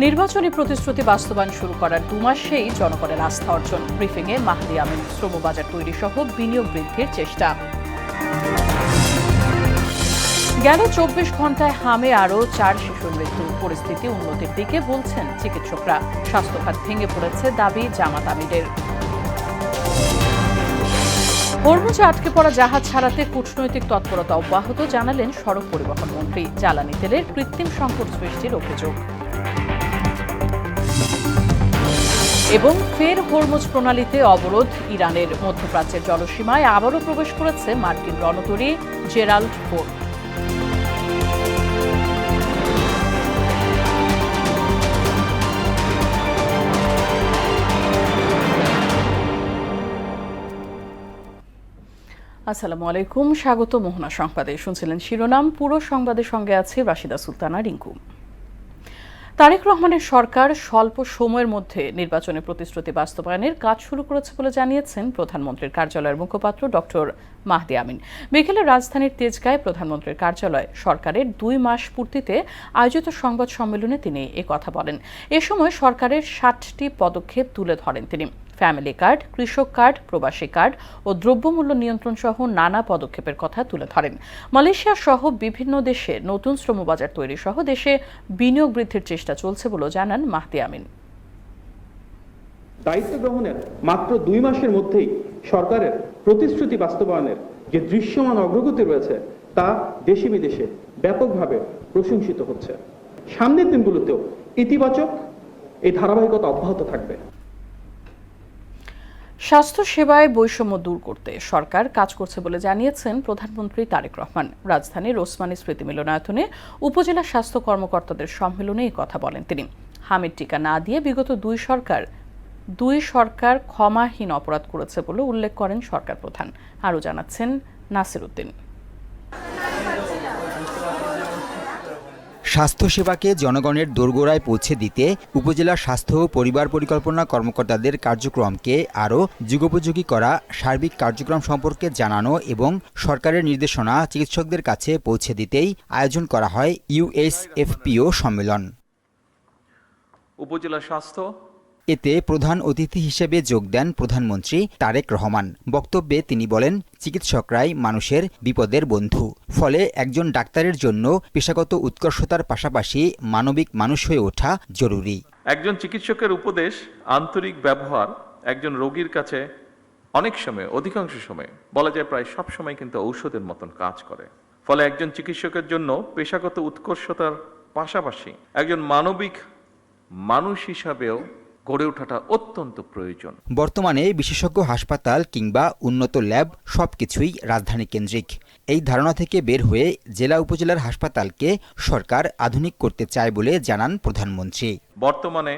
নির্বাচনী প্রতিশ্রুতি বাস্তবায়ন শুরু করার 2 মাসেই জনগণের আস্থা অর্জন। ব্রিফিংয়ে মাহদি আমিন। শ্রমবাজার তৈরি সহ বিনিয়োগ বৃদ্ধির চেষ্টা। গেল 24 ঘন্টায় হামে আরও 4 শিশুর মৃত্যু। পরিস্থিতি উন্নতির দিকে বলছেন চিকিৎসকরা। স্বাস্থ্যখাত ভেঙে পড়েছে দাবি জামাত আমিরের। হরমুজে আটকে পড়া জাহাজ ছাড়াতে কূটনৈতিক তৎপরতা অব্যাহত, জানালেন সড়ক পরিবহন মন্ত্রী। জ্বালানি তেলের কৃত্রিম সংকট সৃষ্টির অভিযোগ। এবং ফের হরমুজ প্রণালীতে অবরোধ ইরানের। মধ্যপ্রাচ্যের জলসীমায় আবারও প্রবেশ করেছে মার্কিন রণতরী জেরাল্ড ফোর্ড। আসসালামু আলাইকুম, স্বাগত মোহনা সংবাদে। শুনছিলেন শিরোনাম, পুরো সংবাদের সঙ্গে আছে রাশিদা সুলতানা রিঙ্কু। তারেক রহমানের সরকার স্বল্প সময়ের মধ্যে নির্বাচনী প্রতিশ্রুতি বাস্তবায়নের কাজ শুরু করেছে বলে জানিয়েছেন প্রধানমন্ত্রীর কার্যালয়ের মুখপাত্র ডক্টর মাহদি আমিন। বিকেলে রাজধানীর তেজগাঁয়ে প্রধানমন্ত্রীর কার্যালয় সরকারের 2 মাস পূর্তিতে আয়োজিত সংবাদ সম্মেলনে তিনি কথা বলেন। এ সময় সরকারের 60টি পদক্ষেপ তুলে ধরেন তিনি। ফ্যামিলি কার্ড, কৃষক কার্ড, প্রবাসী কার্ড ও দ্রব্যমূল্য নিয়ন্ত্রণ সহ নানা পদক্ষেপের কথা তুলে ধরেন। মালয়েশিয়া সহ বিভিন্ন দেশে নতুন শ্রমবাজার তৈরি সহ দেশে বিনিয়োগ বৃদ্ধির চেষ্টা চলছে বলে জানান মাহদি আমিন। দায়িত্ব গ্রহণের মাত্র 2 মাসের মধ্যেই সরকারের প্রতিশ্রুতি বাস্তবায়নের যে দৃশ্যমান অগ্রগতি রয়েছে তা দেশে বিদেশে ব্যাপকভাবে প্রশংসিত হচ্ছে। সামনের দিনগুলোতেও ইতিবাচক এই ধারাবাহিকতা অব্যাহত থাকবে। স্বাস্থ্য সেবায় বৈষম্য দূর করতে সরকার কাজ করছে বলে জানিয়েছেন প্রধানমন্ত্রী তারেক রহমান। রাজধানীর ওসমানী স্মৃতি মিলনায়তনে উপজেলা স্বাস্থ্য কর্মকর্তাদের সম্মেলনে এই কথা বলেন তিনি। হামিদ টিকা না দিয়ে বিগত দুই সরকার ক্ষমাহীন অপরাধ করেছে বলে উল্লেখ করেন সরকার প্রধান। আরও জানাচ্ছেন নাসির উদ্দিন। স্বাস্থ্যসেবাকে জনগণের দোরগোড়ায় পৌঁছে দিতে উপজেলা স্বাস্থ্য ও পরিবার পরিকল্পনা কর্মকর্তাদের কার্যক্রমকে আরও যুগোপযোগী করা, সার্বিক কার্যক্রম সম্পর্কে জানানো এবং সরকারের নির্দেশনা চিকিৎসকদের কাছে পৌঁছে দিতেই আয়োজন করা হয় ইউএসএফপিও সম্মেলন। উপজেলা স্বাস্থ্য এতে প্রধান অতিথি হিসেবে যোগ দেন প্রধানমন্ত্রী তারেক রহমান। বক্তব্যে তিনি বলেন, চিকিৎসকরাই মানুষের বিপদের বন্ধু। ফলে একজন ডাক্তারের জন্য পেশাগত উৎকর্ষতার পাশাপাশি মানবিক মানুষ হয়ে ওঠা জরুরি। একজন চিকিৎসকের উপদেশ, আন্তরিক ব্যবহার একজন রোগীর কাছে অনেক সময়, অধিকাংশ সময় বলা যায় প্রায় সব সময় কিন্তু ঔষধের মতন কাজ করে। ফলে একজন চিকিৎসকের জন্য পেশাগত উৎকর্ষতার পাশাপাশি একজন মানবিক মানুষ হিসাবেও গড়ে ওঠাটা অত্যন্ত প্রয়োজন। বর্তমানে বিশেষজ্ঞ হাসপাতাল কিংবা উন্নত ল্যাব সবকিছুই রাজধানী কেন্দ্রিক। এই ধারণা থেকে বের হয়ে জেলা উপজেলার হাসপাতালকে সরকার আধুনিক করতে চায় বলে জানান প্রধানমন্ত্রী। বর্তমানে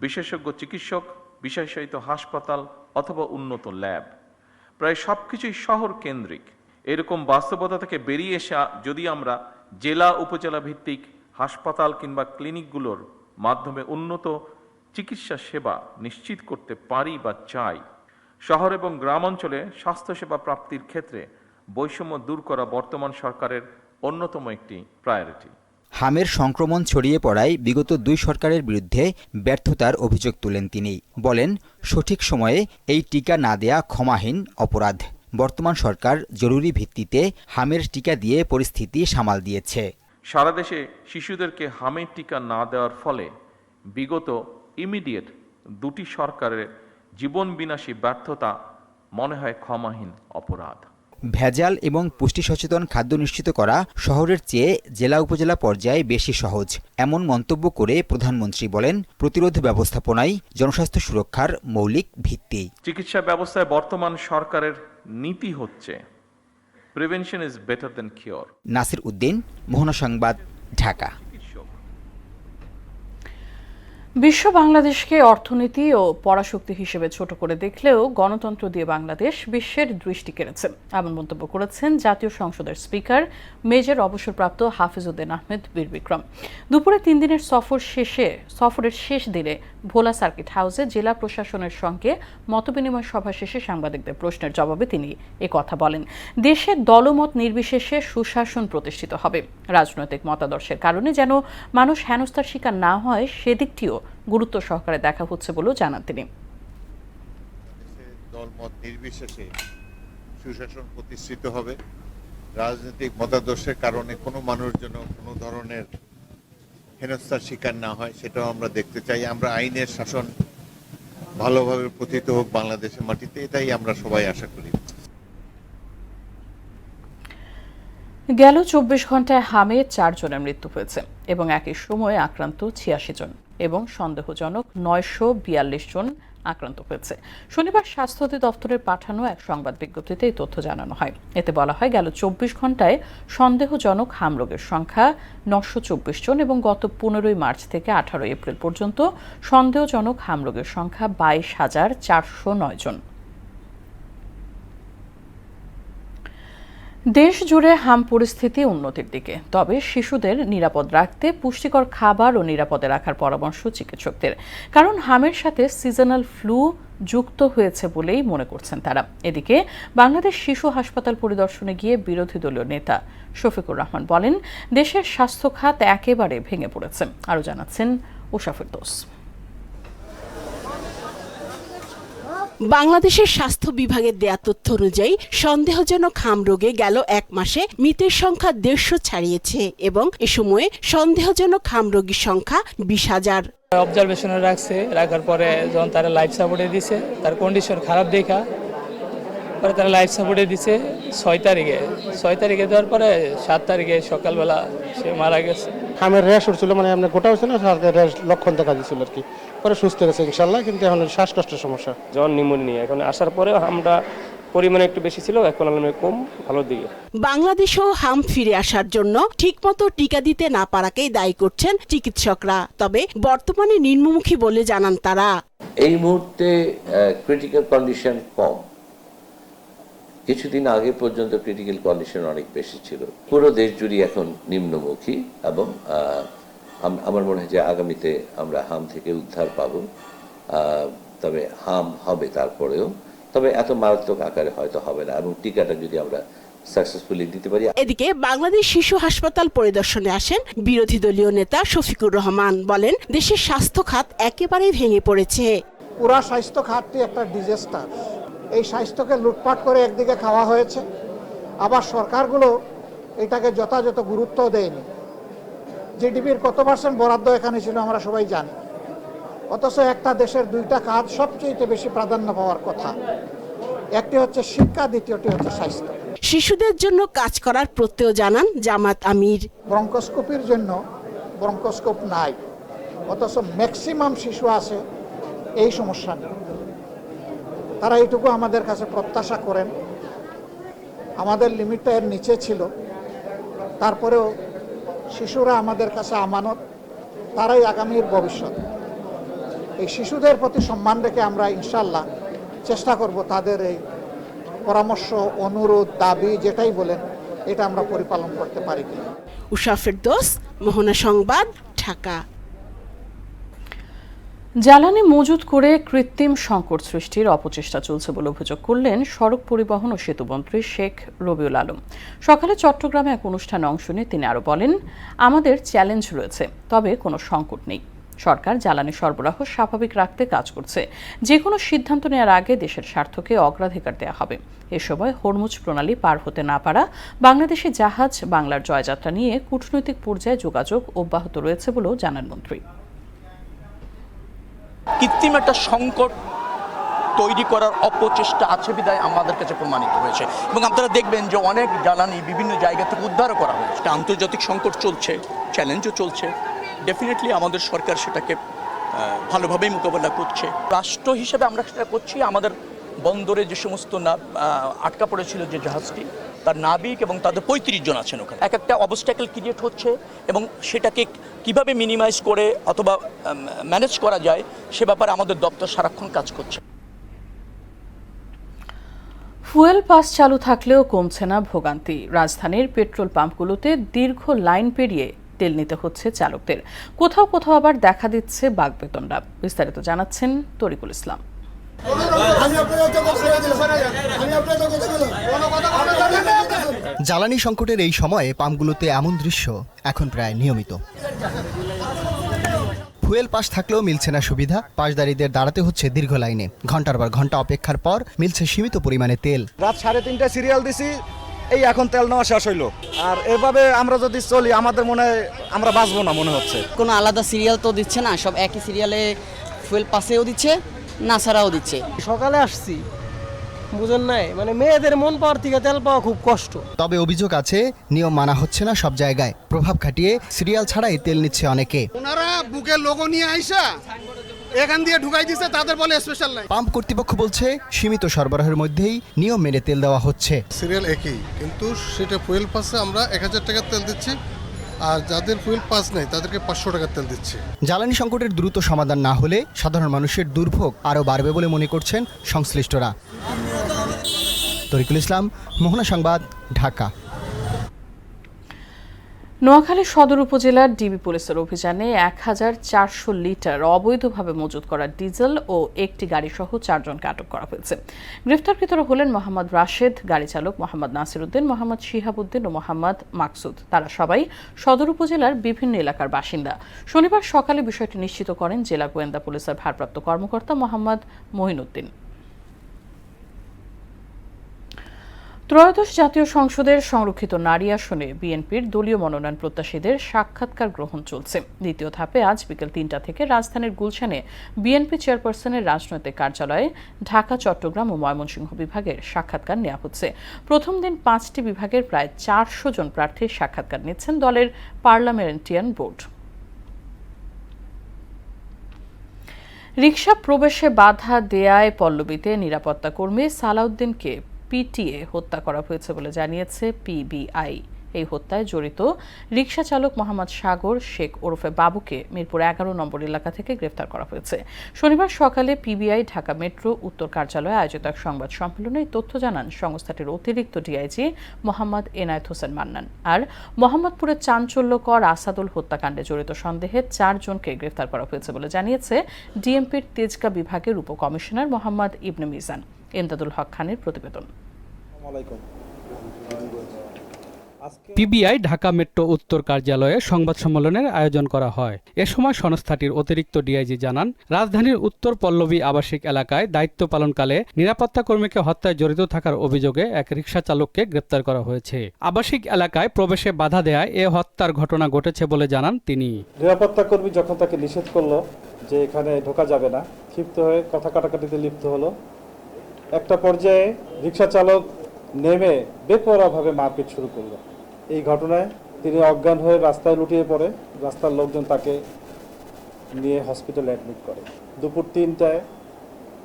বিশেষজ্ঞ চিকিৎসক, বিশেষায়িত হাসপাতাল অথবা উন্নত ল্যাব প্রায় সবকিছুই শহর কেন্দ্রিক। এরকম বাস্তবতা থেকে বেরিয়ে এসে যদি আমরা জেলা উপজেলা ভিত্তিক হাসপাতাল কিংবা ক্লিনিকগুলোর মাধ্যমে উন্নত চিকিৎসা সেবা নিশ্চিত করতে পারি বা চাই, শহর এবং গ্রাম অঞ্চলে স্বাস্থ্যসেবা প্রাপ্তির ক্ষেত্রে বৈষম্য দূর করা বর্তমান সরকারের অন্যতম একটি প্রায়োরিটি। হামের সংক্রমণ ছড়িয়ে পড়ায় বিগত 2 সরকারের বিরুদ্ধে ব্যর্থতার অভিযোগ তুলেন তিনি। বলেন, সঠিক সময়ে এই টিকা না দেয়া ক্ষমাহীন অপরাধ। বর্তমান সরকার জরুরি ভিত্তিতে হামের টিকা দিয়ে পরিস্থিতি সামাল দিয়েছে। সারা দেশে শিশুদেরকে হামের টিকা না দেওয়ার ফলে বিগত ইমিডিয়েট 2টি সরকারের জীবন বিনাশী ব্যর্থতা মনে হয় ক্ষমাহীন অপরাধ। ভেজাল এবং পুষ্টি সচেতন খাদ্য নিশ্চিত করা শহরের চেয়ে জেলা উপজেলা পর্যায়ে বেশি সহজ, এমন মন্তব্য করে প্রধানমন্ত্রী বলেন, প্রতিরোধ ব্যবস্থাপনাই জনস্বাস্থ্য সুরক্ষার মৌলিক ভিত্তি। চিকিৎসা ব্যবস্থায় বর্তমান সরকারের নীতি হচ্ছে prevention is better than cure. Nasir Uddin, Mohona Sangbad, Dhaka. বিশ্ব বাংলাদেশকে অর্থনীতি ও পরাশক্তি হিসেবে ছোট করে দেখলেও গণতন্ত্র দিয়ে বাংলাদেশ বিশ্বের দৃষ্টি কেড়েছে, এমন মন্তব্য করেছেন জাতীয় সংসদের স্পিকার মেজর অবসরপ্রাপ্ত হাফিজউদ্দিন আহমেদ বীর বিক্রম। দুপুরে 3 দিনের সফরের শেষ দিনে ভোলা সার্কিট হাউসে জেলা প্রশাসনের সঙ্গে মতবিনিময় সভা শেষে সাংবাদিকদের প্রশ্নের জবাবে তিনি কথা বলেন। দেশে দলমত নির্বিশেষে সুশাসন প্রতিষ্ঠিত হবে, রাজনৈতিক মতাদর্শের কারণে যেন মানুষ হেনস্থার শিকার না হয় সেদিকটিও গুরুত্ব সহকারে দেখা হচ্ছে বলেও জানান তিনি। দলমত নির্বিশেষে সুশাসন প্রতিষ্ঠিত হবে। রাজনৈতিক মতাদর্শের কারণে কোনো মানুষ যেন কোনো ধরনের হেনস্থার শিকার না হয় সেটাও আমরা দেখতে চাই। আমরা আইনের শাসন ভালোভাবে প্রতিষ্ঠিত হোক বাংলাদেশের মাটিতে, এটাই আমরা সবাই আশা করি। গেল 24 ঘন্টায় হামে 4 জনের মৃত্যু হয়েছে এবং একই সময়ে আক্রান্ত 86 জন এবং সন্দেহজনক 942 জন আক্রান্ত হয়েছে। শনিবার স্বাস্থ্য অধিদপ্তরের পাঠানো এক সংবাদ বিজ্ঞপ্তিতে এই তথ্য জানানো হয়। এতে বলা হয়, গেল 24 ঘন্টায় সন্দেহজনক হামরোগের সংখ্যা 924 জন এবং গত 15 মার্চ থেকে 18 এপ্রিল পর্যন্ত সন্দেহজনক হামরোগের সংখ্যা 22,409 জন। দেশ জুড়ে হাম পরিস্থিতি উন্নতির দিকে, তবে শিশুদের নিরাপদ রাখতে পুষ্টিকর খাবার ও নিরাপদে রাখার পরামর্শ চিকিৎসকদের, কারণ হামের সাথে সিজনাল ফ্লু যুক্ত হয়েছে বলেই মনে করছেন তারা। এদিকে বাংলাদেশ শিশু হাসপাতাল পরিদর্শনে গিয়ে বিরোধী দলীয় নেতা শফিকুর রহমান বলেন, দেশের স্বাস্থ্য খাত একেবারে ভেঙে পড়েছে। আরও জানাচ্ছেন উষা ফেরদৌস। বাংলাদেশের স্বাস্থ্য বিভাগের দেয়া তথ্য অনুযায়ী সন্দেহজনক হাম রোগে গেল 1 মাসে মৃতের সংখ্যা 150 ছাড়িয়েছে এবং এ সময়ে সন্দেহজনক হাম রোগীর সংখ্যা 20,000। অবজারভেশনে রাখার পরে যখন তারা লাইফ সাপোর্টে দিছে, তার কন্ডিশন খারাপ দেখা পরে তারা লাইফ সাপোর্টে দিছে 6 তারিখে দেওয়ার পরে 7 তারিখে সকালবেলা সে মারা গেছে। হামের র্যাশ উঠছিল, মানে আপনার গোটা হচ্ছে না, র্যাশ লক্ষণ দেখা দিচ্ছিল আর কি। পরে সুস্থ গেছে ইনশাল্লাহ, কিন্তু এখন শ্বাসকষ্টের সমস্যা, জ্বর নিউমোনিয়া। এখন আসার পরেও হামটা পরিমাণে একটু বেশি ছিল, এখন কম, ভালোর দিকে। বাংলাদেশেও হাম ফিরে আসার জন্য ঠিকমতো টিকা দিতে না পারাকেই দায়ী করছেন চিকিৎসকরা, তবে বর্তমানে নিম্নমুখী বলে জানান তারা। এই মুহূর্তে ক্রিটিক্যাল কন্ডিশন কম, কিছুদিন আগে পর্যন্ত ক্রিটিক্যাল কন্ডিশন অনেক বেশি ছিল। পুরো দেশ জুড়ে এখন নিম্নমুখী এবং আমার মনে হয় যে আগামীতে আমরা হাম থেকে উদ্ধার পাব। তবে হাম হবে তারপরেও, তবে এত মারাত্মক আকারে হয়তো হবে না, এবং টিকাটা যদি আমরা সাকসেসফুলি দিতে পারি। এদিকে বাংলাদেশ শিশু হাসপাতাল পরিদর্শনে আসেন বিরোধী দলীয় নেতা শফিকুর রহমান, বলেন দেশের স্বাস্থ্য খাত একেবারেই ভেঙে পড়েছে। পুরা স্বাস্থ্য খাতটি একটা ডিজাস্টার। এই স্বাস্থ্যকে লুটপাট করে একদিকে খাওয়া হয়েছে, আবার সরকারগুলো এটাকে যথাযথ গুরুত্ব দেয়নি। জিডিপির কত % বরাদ্দ এখানে ছিল আমরা সবাই জানি, অথচ একটা দেশের 2টা খাত সবচেয়ে বেশি প্রাধান্য পাওয়ার কথা। একটি হচ্ছে শিক্ষা, দ্বিতীয়টি হচ্ছে স্বাস্থ্য। শিশুদের জন্য কাজ করার প্রত্যয় জানান জামাত আমির। ব্রঙ্কোস্কোপির জন্য ব্রঙ্কোস্কোপ নাই, অথচ ম্যাক্সিমাম শিশু আছে এই সমস্যা নেই। তারা এইটুকু আমাদের কাছে প্রত্যাশা করেন। আমাদের লিমিটটা এর নিচে ছিল, তারপরেও শিশুরা আমাদের কাছে আমানত, তারাই আগামীর ভবিষ্যৎ। এই শিশুদের প্রতি সম্মান রেখে আমরা ইনশাল্লাহ চেষ্টা করব তাদের এই পরামর্শ, অনুরোধ, দাবি যেটাই বলেন এটা আমরা পরিপালন করতে পারি কিনা। উষা ফেরদৌস, মোহনা সংবাদ, ঢাকা। জ্বালানি মজুত করে কৃত্রিম সংকট সৃষ্টির অপচেষ্টা চলছে বলে অভিযোগ করলেন সড়ক পরিবহন ও সেতুমন্ত্রী শেখ রবিউল আলম। সকালে চট্টগ্রামে এক অনুষ্ঠানে অংশ নিয়ে তিনি আরও বলেন, আমাদের চ্যালেঞ্জ রয়েছে, তবে কোনো সংকট নেই। সরকার জ্বালানি সরবরাহ স্বাভাবিক রাখতে কাজ করছে। যে কোনো সিদ্ধান্ত নেওয়ার আগে দেশের স্বার্থকে অগ্রাধিকার দেওয়া হবে। এ সময় হরমুজ প্রণালী পার হতে না পারা বাংলাদেশি জাহাজ বাংলার জয়যাত্রা নিয়ে কূটনৈতিক পর্যায়ে যোগাযোগ অব্যাহত রয়েছে বলেও জানান মন্ত্রী। কৃত্রিম একটা সংকট তৈরি করার অপচেষ্টা আছে বিধায় আমাদের কাছে প্রমাণিত হয়েছে, এবং আপনারা দেখবেন যে অনেক জ্বালানি বিভিন্ন জায়গা থেকে উদ্ধারও করা হয়েছে। আন্তর্জাতিক সংকট চলছে, চ্যালেঞ্জও চলছে, ডেফিনেটলি আমাদের সরকার সেটাকে ভালোভাবেই মোকাবেলা করছে। রাষ্ট্র হিসেবে আমরা সেটা করছি। আমাদের বন্দরে যে সমস্ত আটকা পড়েছিল যে জাহাজটি, তার নাবিক এবং তাদের 35 জন আছেন ওখানে। এক একটা অবস্ট্যাকল ক্রিয়েট হচ্ছে এবং সেটাকে কিভাবে মিনিমাইজ করে অথবা ম্যানেজ করা যায় সে ব্যাপারে আমাদের দপ্তর সারাক্ষণ কাজ করছে। ফুয়েল পাস চালু থাকলেও কমছে না ভোগান্তি। রাজধানীর পেট্রোল পাম্পগুলোতে দীর্ঘ লাইন পেরিয়ে তেল নিতে হচ্ছে চালকদের। কোথাও কোথাও আবার দেখা দিচ্ছে বাগবেতনরা। বিস্তারিত জানাচ্ছেন তরিকুল ইসলাম। জ্বালানি সংকটের এই সময়ে পাম্পগুলোতে এমন দৃশ্য এখন প্রায় নিয়মিত। ফুয়েল পাস থাকলেও মিলছে না সুবিধা, পাশদারিদের দাঁড়াতে হচ্ছে দীর্ঘ লাইনে। ঘন্টার পর ঘন্টা অপেক্ষার পর মিলছে সীমিত পরিমাণে তেল। রাত 3:30টায় সিরিয়াল দিছি, এই এখন তেল নেওয়া শেষ হইলো। আর এভাবে আমরা যদি চলি আমাদের মনে হয় আমরা বাঁচবো না মনে হচ্ছে। কোনো আলাদা সিরিয়াল তো দিচ্ছে না, সব একই সিরিয়ালে ফুয়েল পাসেও দিচ্ছে, না ছাড়াও দিচ্ছে। সকালে আসছি, বুঝেন নাই, মানে মেয়েদের মন পাওয়ার থেকে তেল পাওয়া খুব কষ্ট। তবে অভিযোগ আছে নিয়ম মানা হচ্ছে না সব জায়গায়। প্রভাব খাটিয়ে সিরিয়াল ছাড়াই তেল নিচ্ছে অনেকে। ওনারা বুকে লোগো নিয়ে আইসা এখান দিয়ে ঢুকাই দিচ্ছে, তাদের বলে স্পেশাল লাইন। পাম্প কর্তৃপক্ষ বলছে সীমিত সরবরাহের মধ্যেই নিয়ম মেনে তেল দেওয়া হচ্ছে। সিরিয়াল একই, কিন্তু সেটা ফুয়েল পাসে আমরা 1000 টাকার তেল দিচ্ছি, আর যাদের ফুয়েল পাস নেই তাদেরকে 500 টাকার তেল দিচ্ছি। জ্বালানি সংকটের দ্রুত সমাধান না হলে সাধারণ মানুষের দুর্ভোগ আরও বাড়বে বলে মনে করছেন সংশ্লিষ্টরা। তরিকুল ইসলাম, মোহনা সংবাদ, ঢাকা। নোয়াখালী সদর উপজেলার ডিবি পুলিশের অভিযানে 1400 লিটার অবৈধভাবে মজুত করা ডিজেল ও একটি গাড়িসহ 4 জনকে আটক করা হয়েছে। গ্রেফতারকৃতরা হলেন মোহাম্মদ রাশেদ, গাড়ি চালক মোহাম্মদ নাসিরউদ্দিন, মোহাম্মদ শিহাবুদ্দিন ও মোহাম্মদ মাকসুদ। তারা সবাই সদর উপজেলার বিভিন্ন এলাকার বাসিন্দা। শনিবার সকালে বিষয়টি নিশ্চিত করেন জেলা গোয়েন্দা পুলিশের ভারপ্রাপ্ত কর্মকর্তা মোহাম্মদ মহিনুদ্দিন। ত্রয়োদশ জাতীয় সংসদের সংরক্ষিত নারী আসনে বিএনপির দলীয় মনোনয়ন প্রত্যাশীদের সাক্ষাৎকার গ্রহণ চলছে। দ্বিতীয় ধাপে আজ বিকেল 3টা থেকে রাজধানীর গুলশানে বিএনপি চেয়ারপারসনের রাজনৈতিক কার্যালয়ে ঢাকা, চট্টগ্রাম ও ময়মনসিংহ বিভাগের সাক্ষাৎকার নেওয়া হচ্ছে। প্রথম দিন 5টি বিভাগের প্রায় 400 জন প্রার্থীর সাক্ষাৎকার নিচ্ছেন দলের পার্লামেন্টারিয়ান বোর্ড। রিকশা প্রবেশে বাধা দেয়ায় পল্লবীতে নিরাপত্তা কর্মী সালাউদ্দিনকে পিটিয়ে হত্যা করা হয়েছে বলে জানিয়েছে পিবিআই। এই হত্যায় জড়িত রিকশা চালক মোহাম্মদ সাগর শেখ ওরফে বাবুকে মিরপুর 11 নম্বর এলাকা থেকে গ্রেফতার করা হয়েছে। শনিবার সকালে পিবিআই ঢাকা মেট্রো উত্তর কার্যালয়ে আয়োজিত এক সংবাদ সম্মেলনে এই তথ্য জানান সংস্থাটির অতিরিক্ত ডিআইজি মোহাম্মদ এনায়েত হোসেন মান্নান। আর মোহাম্মদপুরের চাঞ্চল্যকর আসাদুল হত্যাকাণ্ডে জড়িত সন্দেহে 4 জনকে গ্রেফতার করা হয়েছে বলে জানিয়েছে ডিএমপির তেজগাঁ বিভাগের উপকমিশনার মোহাম্মদ ইবনে মিজান। এমদাদুল হক খানের প্রতিবেদন। পিবিআই ঢাকা মেট্রো উত্তর কার্যালয়ে সংবাদ সম্মেলনের আয়োজন করা হয়। এ সময় সংস্থাটির অতিরিক্ত ডিআইজি জানান, রাজধানীর উত্তর পল্লবী আবাসিক এলাকায় দায়িত্ব পালনকালে নিরাপত্তা কর্মীকে হত্যায় জড়িত থাকার অভিযোগে এক রিকশা চালককে গ্রেপ্তার করা হয়েছে। আবাসিক এলাকায় প্রবেশে বাধা দেয়ায় এ হত্যার ঘটনা ঘটেছে বলে জানান তিনি। নিরাপত্তা কর্মী যখন তাকে নিষেধ করলো যে এখানে ঢোকা যাবে না, ক্ষিপ্ত হয়ে কথা কাটাকাটিতে লিপ্ত হলো। একটা পর্যায়ে রিকশা চালক নেমে বেপরোয়াভাবে মারপিট শুরু করলো। এই ঘটনায় তিনি অজ্ঞান হয়ে রাস্তায় লুটিয়ে পড়ে। রাস্তার লোকজন তাকে নিয়ে হসপিটালে অ্যাডমিট করে। দুপুর 3টায়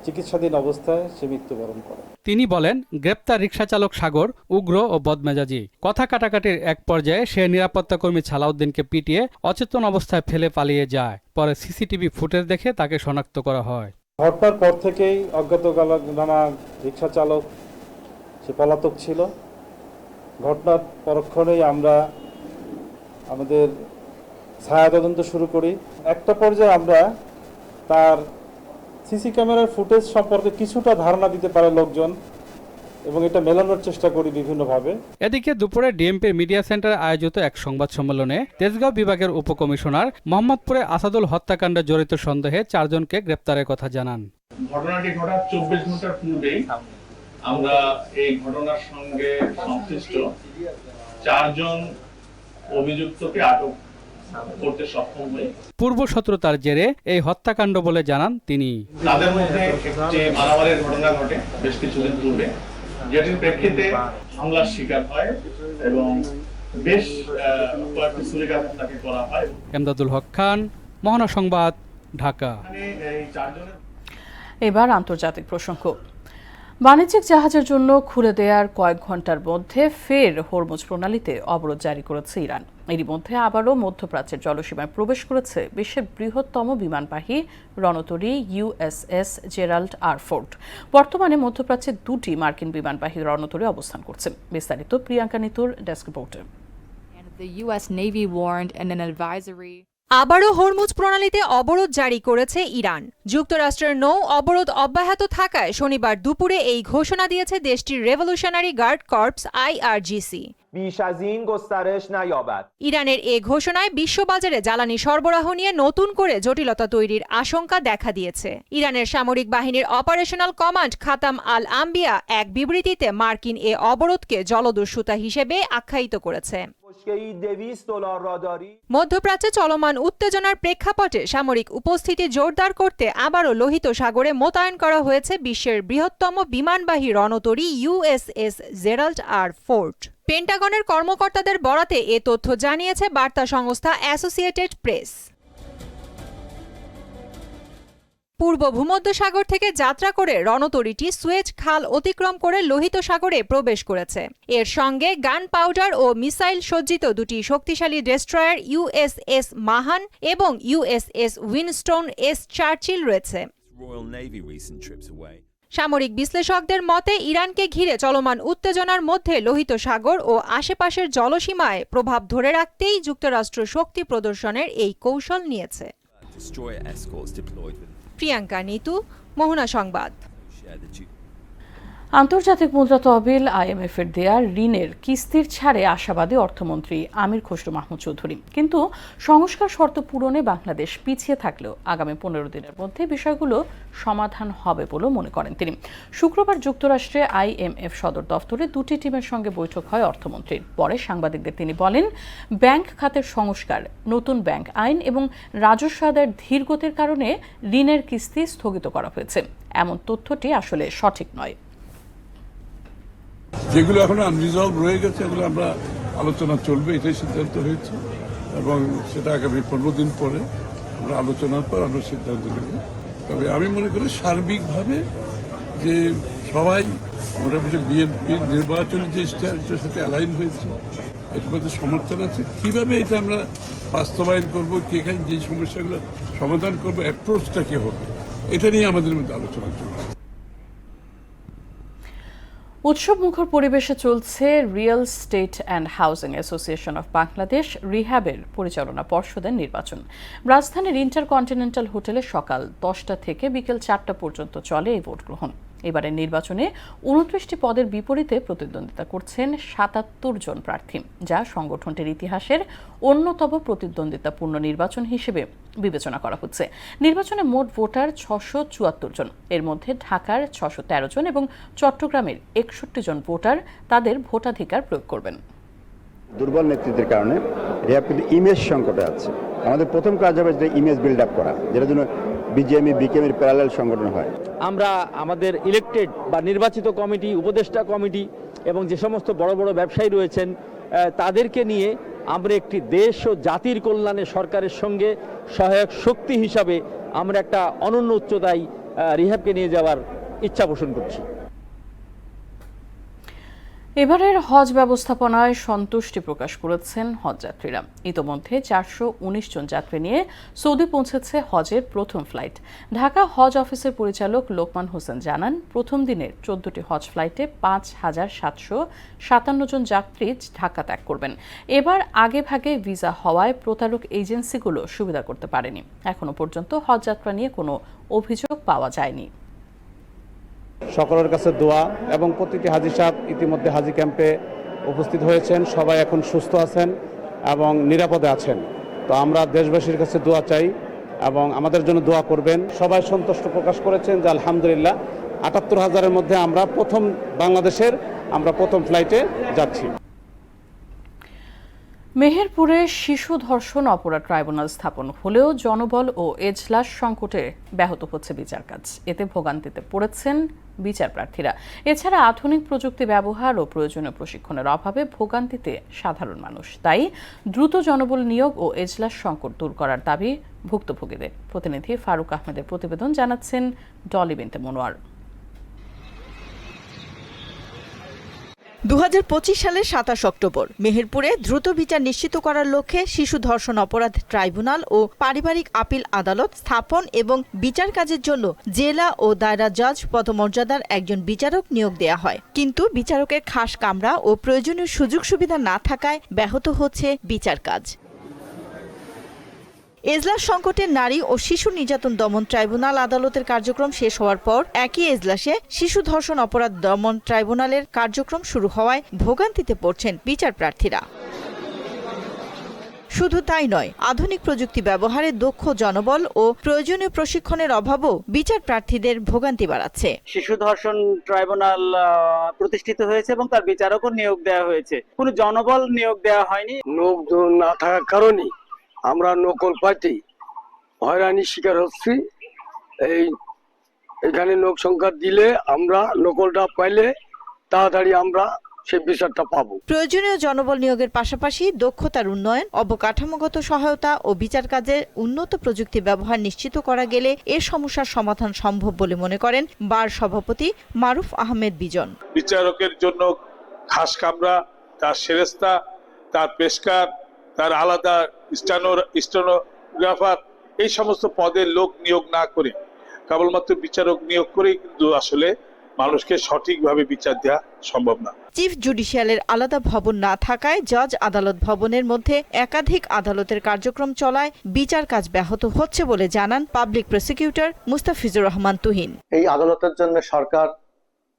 চিকিৎসাধীন অবস্থায় সে মৃত্যুবরণ করে। তিনি বলেন, গ্রেপ্তার রিকশা চালক সাগর উগ্র ও বদমেজাজি। কথা কাটাকাটির এক পর্যায়ে সে নিরাপত্তা কর্মী সালাউদ্দিনকে পিটিয়ে অচেতন অবস্থায় ফেলে পালিয়ে যায়। পরে সিসিটিভি ফুটেজ দেখে তাকে শনাক্ত করা হয়। ঘটনার পর থেকেই অজ্ঞাতনামা রিকশা চালক সে পলাতক ছিল। ঘটনার পরক্ষণেই আমরা আমাদের ছায়া তদন্ত শুরু করি। একটা পর্যায়ে আমরা তার সিসি ক্যামেরার ফুটেজ সম্পর্কে কিছুটা ধারণা দিতে পারে লোকজন, এবং এটা মেলানোর চেষ্টা করি বিভিন্নভাবে। এদিকে দুপুরে ডিএমপির মিডিয়া সেন্টারে আয়োজিত এক সংবাদ সম্মেলনে তেজগাঁও বিভাগের উপকমিশনার মোহাম্মদপুরে আসাদুল হত্যাকাণ্ডে জড়িত সন্দেহে 4 জনকে গ্রেপ্তারের কথা জানান। ঘটনাটি ঘটার 24 ঘন্টার পূর্বেই আমরা এই ঘটনার সঙ্গে সংশ্লিষ্ট 4 জন অভিযুক্তকে আটক করতে সক্ষম হই। পূর্ব শত্রুতার জেরে এই হত্যাকাণ্ড বলে জানান তিনি। তাদের মধ্যে একটি মারামারির ঘটনা ঘটে বেশ কিছুদিন পূর্বে, যেটির প্রেক্ষিতে হামলার শিকার হয় এবং বেশ কয়েকটি ছুরিকাঘাত তাকে করা হয়। এমদাদুল হক খান, মোহনা সংবাদ, ঢাকা। এবার আন্তর্জাতিক প্রসঙ্গ। বাণিজ্যিক জাহাজের জন্য খুলে দেওয়ার কয়েক ঘন্টার মধ্যে ফের হরমুজ প্রণালীতে অবরোধ জারি করেছে ইরান। এরই মধ্যে আবারও মধ্যপ্রাচ্যের জলসীমায় প্রবেশ করেছে বিশ্বের বৃহত্তম বিমানবাহী রণতরী ইউএসএস জেরাল্ড আর ফোর্ড। বর্তমানে মধ্যপ্রাচ্যে 2টি মার্কিন বিমানবাহী রণতরী অবস্থান করছে। বিস্তারিত প্রিয়াঙ্কা নিতুর ডেস্ক রিপোর্টে। আবারও হরমুজ প্রণালীতে অবরোধ জারি করেছে ইরান। যুক্তরাষ্ট্রের নৌ অবরোধ অব্যাহত থাকায় শনিবার দুপুরে এই ঘোষণা দিয়েছে দেশটির রেভলিউশনারি গার্ড কর্পস IRGC। ইরানের এ ঘোষণায় বিশ্ববাজারে জ্বালানি সরবরাহ নিয়ে নতুন করে জটিলতা তৈরির আশঙ্কা দেখা দিয়েছে। ইরানের সামরিক বাহিনীর অপারেশনাল কমান্ড খাতাম আল আম্বিয়া এক বিবৃতিতে মার্কিন এ অবরোধকে জলদস্যুতা হিসেবে আখ্যায়িত করেছে। মধ্যপ্রাচ্যে চলমান উত্তেজনার প্রেক্ষাপটে সামরিক উপস্থিতি জোরদার করতে আবারও লোহিত সাগরে মোতায়েন করা হয়েছে বিশ্বের বৃহত্তম বিমানবাহী রণতরী USS জেরাল্ড আর ফোর্ড। পেন্টাগনের কর্মকর্তাদের বরাতে এ তথ্য জানিয়েছে বার্তা সংস্থা অ্যাসোসিয়েটেড প্রেস। পূর্ব ভূমধ্যসাগর থেকে যাত্রা করে রণতরীটি সুয়েজ খাল অতিক্রম করে লোহিত সাগরে প্রবেশ করেছে। এর সঙ্গে গান পাউডার ও মিসাইল সজ্জিত দুটি শক্তিশালী ডেস্ট্রয়ার USS মাহান এবং USS উইনস্টোন S চার্চিল রয়েছে। সামরিক বিশ্লেষকদের মতে ইরানকে ঘিরে চলমান উত্তেজনার মধ্যে লোহিত সাগর ও আশেপাশের জলসীমায় প্রভাব ধরে রাখতেই যুক্তরাষ্ট্র শক্তি প্রদর্শনের এই কৌশল নিয়েছে। প্রিয়াঙ্কা নিতু, মোহনা সংবাদ। আন্তর্জাতিক মুদ্রা তহবিল IMF এর দেয়া ঋণের কিস্তির ছাড়ে আশাবাদী অর্থমন্ত্রী আমির খসরু মাহমুদ চৌধুরী। কিন্তু সংস্কার শর্ত পূরণে বাংলাদেশ পিছিয়ে থাকলেও আগামী 15 দিনের মধ্যে বিষয়গুলো সমাধান হবে বলে মনে করেন তিনি। শুক্রবার যুক্তরাষ্ট্রে IMF সদর দফতরে দুটি টিমের সঙ্গে বৈঠক হয় অর্থমন্ত্রীর। পরে সাংবাদিকদের তিনি বলেন, ব্যাংক খাতের সংস্কার, নতুন ব্যাংক আইন এবং রাজস্ব আদায়ের ধীরগতির কারণে ঋণের কিস্তি স্থগিত করা হয়েছে। এমন তথ্যটি আসলে সঠিক নয়। যেগুলো এখনো আনরিজলভ রয়ে গেছে এগুলো আমরা আলোচনা চলবে, এটাই সিদ্ধান্ত হয়েছে এবং সেটা আগামী 15 দিন পরে আমরা আলোচনার পর আমরা সিদ্ধান্ত নেব। তবে আমি মনে করি সার্বিকভাবে যে সবাই মোটামুটি বিএনপির নির্বাচনী যে স্ট্যান্ডের সাথে অ্যালাইন হয়েছে, এর মধ্যে সমর্থন আছে। কীভাবে এটা আমরা বাস্তবায়ন করবো, এখানে যে সমস্যাগুলো সমাধান করবো, অ্যাপ্রোচটা কী হবে, এটা নিয়ে আমাদের মধ্যে আলোচনা চলছে। উৎসব মুখর পরিবেশে চলছে real estate and housing association of Bangladesh রিহ্যাবের পরিচালনা পর্ষদের নির্বাচন। রাজধানীর ইন্টারকন্টিনেন্টাল হোটেলে সকাল 10টা থেকে বিকেল 4টা পর্যন্ত চলে এই ভোট গ্রহণ। এবারের নির্বাচনে 29টি পদের বিপরীতে প্রতিদ্বন্দ্বিতা করছেন 77 জন প্রার্থী, যা সংগঠনটির ইতিহাসের অন্যতম প্রতিদ্বন্দ্বিতাপূর্ণ নির্বাচন হিসেবে বিবেচনা করা হচ্ছে। নির্বাচনে মোট ভোটার 674 জন, এর মধ্যে ঢাকার 613 জন এবং চট্টগ্রামের 61 জন ভোটার তাদের ভোটাধিকার প্রয়োগ করবেন। দুর্বল নেতৃত্বের কারণে রিহ্যাব কিন্তু ইমেজ সংকটে আছে। আমাদের প্রথম কাজ হবে যে ইমেজ বিল্ড আপ করা, যেটার জন্য বিজিএমই বিকেএমের প্যারালাল সংগঠন হয়। আমরা আমাদের ইলেকটেড বা নির্বাচিত কমিটি, উপদেষ্টা কমিটি এবং যে সমস্ত বড় বড় ব্যবসায়ী রয়েছেন তাদেরকে নিয়ে আমরা একটি দেশ ও জাতির কল্যাণে সরকারের সঙ্গে সহায়ক শক্তি হিসাবে আমরা একটা অনন্য উচ্চতায় রিহ্যাবকে নিয়ে যাওয়ার ইচ্ছা পোষণ করছি। এবারের হজ ব্যবস্থাপনায় সন্তুষ্টি প্রকাশ করেছেন হজযাত্রীরা। ইতোমধ্যে 419 জন যাত্রী নিয়ে সৌদি পৌঁছেছে হজের প্রথম ফ্লাইট। ঢাকা হজ অফিসের পরিচালক লোকমান হোসেন জানান, প্রথম দিনের 14টি হজ ফ্লাইটে 5757 জন যাত্রী ঢাকা ত্যাগ করবেন। এবার আগে ভাগে ভিসা হওয়ায় প্রতারক এজেন্সিগুলো সুবিধা করতে পারেনি। এখনো পর্যন্ত হজযাত্রা নিয়ে কোনো অভিযোগ পাওয়া যায়নি। সকলের কাছে দোয়া এবং প্রতিটি হাজী সাহেব ইতিমধ্যে হাজী ক্যাম্পে উপস্থিত হয়েছেন, সবাই এখন সুস্থ আছেন এবং নিরাপদে আছেন। তো আমরা দেশবাসীর কাছে দোয়া চাই এবং আমাদের জন্য দোয়া করবেন। সবাই সন্তুষ্ট প্রকাশ করেছেন যে আলহামদুলিল্লাহ ৭৮,০০০-এর মধ্যে আমরা বাংলাদেশের প্রথম ফ্লাইটে যাচ্ছি। মেহেরপুরে শিশু ধর্ষণ অপরাধ ট্রাইব্যুনাল স্থাপন হলেও জনবল ও এজলাস সংকটে ব্যাহত হচ্ছে বিচার কাজ। এতে ভোগান্তিতে পড়েছেন বিচার প্রার্থীরা। এছাড়া আধুনিক প্রযুক্তি ব্যবহার ও প্রয়োজনীয় প্রশিক্ষণের অভাবে ভোগান্তিতে সাধারণ মানুষ। তাই দ্রুত জনবল নিয়োগ ও এজলাস সংকট দূর করার দাবি ভুক্তভোগীদের। প্রতিনিধি ফারুক আহমেদের প্রতিবেদন, জানাচ্ছেন ডলি বিনতে মনোয়ার। 2025 সালের 27 অক্টোবর মেহেরপুরে দ্রুত বিচার নিশ্চিত করার লক্ষ্যে শিশু ধর্ষণ অপরাধ ট্রাইব্যুনাল ও পারিবারিক আপিল আদালত স্থাপন এবং বিচার কাজের জন্য জেলা ও দায়রা জজ পদমর্যাদার একজন বিচারক নিয়োগ দেয়া হয়। কিন্তু বিচারকের খাস কামরা ও প্রয়োজনীয় সুযোগ সুবিধা না থাকায় ব্যাহত হচ্ছে বিচার কাজ। এজলাস সংকটে নারী ও শিশু নির্যাতন দমন ট্রাইব্যুনাল আদালতের কার্যক্রম শেষ হওয়ার পর একই এজলাসে শিশু ধর্ষণ অপরাধ দমন ট্রাইব্যুনালের কার্যক্রম শুরু হওয়ায় ভোগান্তিতে পড়ছেন বিচার প্রার্থীরা। শুধু তাই নয়, আধুনিক প্রযুক্তি ব্যবহারে দক্ষ জনবল ও প্রয়োজনীয় প্রশিক্ষণের অভাবও বিচার প্রার্থীদের ভোগান্তি বাড়াচ্ছে। শিশু ধর্ষণ ট্রাইব্যুনাল প্রতিষ্ঠিত হয়েছে এবং তার বিচারকও নিয়োগ দেওয়া হয়েছে, কোনো জনবল নিয়োগ দেওয়া হয়নি। লোকজন না থাকার কারণে আমরা নকল পাইতে হয়রানির শিকার হচ্ছি। এখানে লোক সংখ্যা দিলে আমরা নকলটা পাইলে তাড়াতাড়ি আমরা সেই বিচারটা পাবো। প্রয়োজনীয় জনবল নিয়োগের পাশাপাশি দক্ষতার উন্নয়ন, অবকাঠামোগত সহায়তা ও বিচার কাজে উন্নত প্রযুক্তি ব্যবহার নিশ্চিত করা গেলে এর সমস্যার সমাধান সম্ভব বলে মনে করেন বার সভাপতি মারুফ আহমেদ বিজন। বিচারকের জন্য খাস কামরা, তার সেরেস্তা, তার পেশকার, তার আলাদা স্টেনোগ্রাফার, এই সমস্ত পদের লোক নিয়োগ না করে কেবলমাত্র বিচারক নিয়োগ করেই কিন্তু আসলে মানুষকে সঠিকভাবে বিচার দেওয়া সম্ভব না। চিফ জুডিশিয়ালের আলাদা ভবন না থাকায় জজ আদালত ভবনের মধ্যে একাধিক আদালতের কার্যক্রম চলায় বিচার কাজ ব্যাহত হচ্ছে বলে জানান পাবলিক প্রসিকিউটর মুস্তাফিজুর রহমান তুহিন। এই আদালতের জন্য সরকার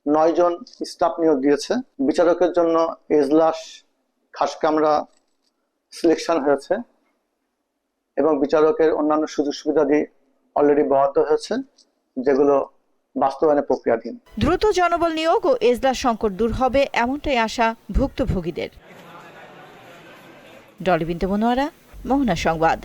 9 জন স্টাফ নিয়োগ দিয়েছে। বিচারকের জন্য এজলাস খাস কামরা সিলেকশন হয়েছে এবং বিচারকের অন্যান্য সুযোগ সুবিধাদি অলরেডি বরাদ্দ হয়েছে, যেগুলো বাস্তবায়নের প্রক্রিয়াধীন। দ্রুত জনবল নিয়োগ ও এজলাস সংকট দূর হবে এমনটাই আশা ভুক্তভোগীদের। ডলি বিনতে মনোয়ারা, মোহনা সংবাদ।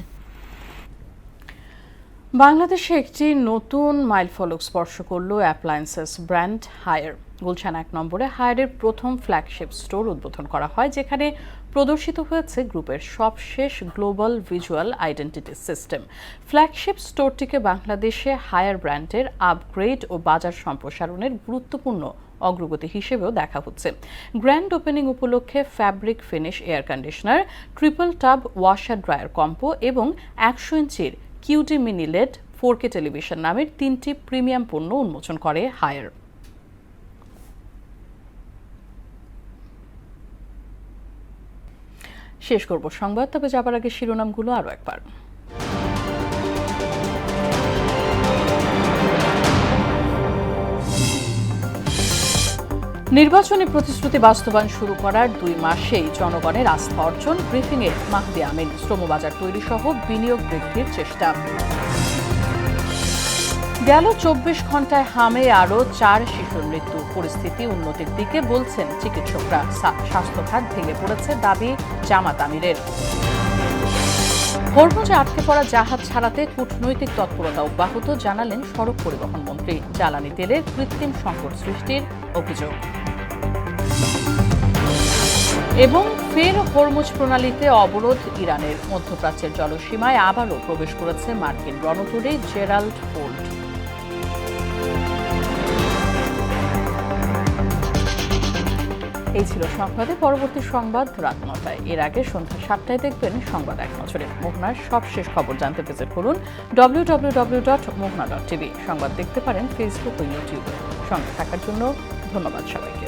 বাংলাদেশে একটি নতুন মাইলফলক স্পর্শ করল অ্যাপ্লায়েন্সেস ব্র্যান্ড হায়ার। গুলশান 1 নম্বরে হায়ারের প্রথম ফ্ল্যাগশিপ স্টোর উদ্বোধন করা হয়, যেখানে প্রদর্শিত হয়েছে গ্রুপের সবশেষ global visual identity system. Flagship স্টোরটিকে বাংলাদেশে হায়ার ব্র্যান্ডের আপগ্রেড ও বাজার সম্প্রসারণের গুরুত্বপূর্ণ অগ্রগতি হিসেবেও দেখা হচ্ছে। গ্র্যান্ড ওপেনিং উপলক্ষে fabric finish air conditioner, triple tub washer dryer compo এবং 100 ইঞ্চির QD mini lead 4K television নামের 3টি প্রিমিয়াম পণ্য উন্মোচন করে হায়ার। শেষ করব সংবাদ, তবে যাবার আগে শিরোনামগুলো আরও একবার। নির্বাচনী প্রতিশ্রুতি বাস্তবায়ন শুরু করার 2 মাসেই জনগণের আস্থা অর্জন, ব্রিফিংয়ে মাহদি আমিন। শ্রমবাজার তৈরি সহ বিনিয়োগ বৃদ্ধির চেষ্টা। গেল 24 ঘন্টায় হামে আরও 4 শিশুর মৃত্যু, পরিস্থিতি উন্নতির দিকে বলছেন চিকিৎসকরা। স্বাস্থ্যখাত ভেঙে পড়েছে, দাবি জামাত আমিরের। হরমুজে আটকে পড়া জাহাজ ছাড়াতে কূটনৈতিক তৎপরতা অব্যাহত, জানালেন সড়ক পরিবহন মন্ত্রী। জ্বালানি তেলের কৃত্রিম সংকট সৃষ্টির অভিযোগ। এবং ফের হরমুজ প্রণালীতে অবরোধ ইরানের। মধ্যপ্রাচ্যের জলসীমায় আবারও প্রবেশ করেছে মার্কিন রণতরী জেরাল্ড ফোর্ড। এই ছিল সংবাদে। পরবর্তী সংবাদ রাত 9টায়। এর আগে সন্ধ্যা 7টায় দেখবেন সংবাদ এক নজরে। মোহনার সবশেষ খবর জানতে ভিজিট করুন www.mohna.tv। সংবাদ দেখতে পারেন ফেসবুক ও ইউটিউবে। সঙ্গে থাকার জন্য ধন্যবাদ সবাইকে।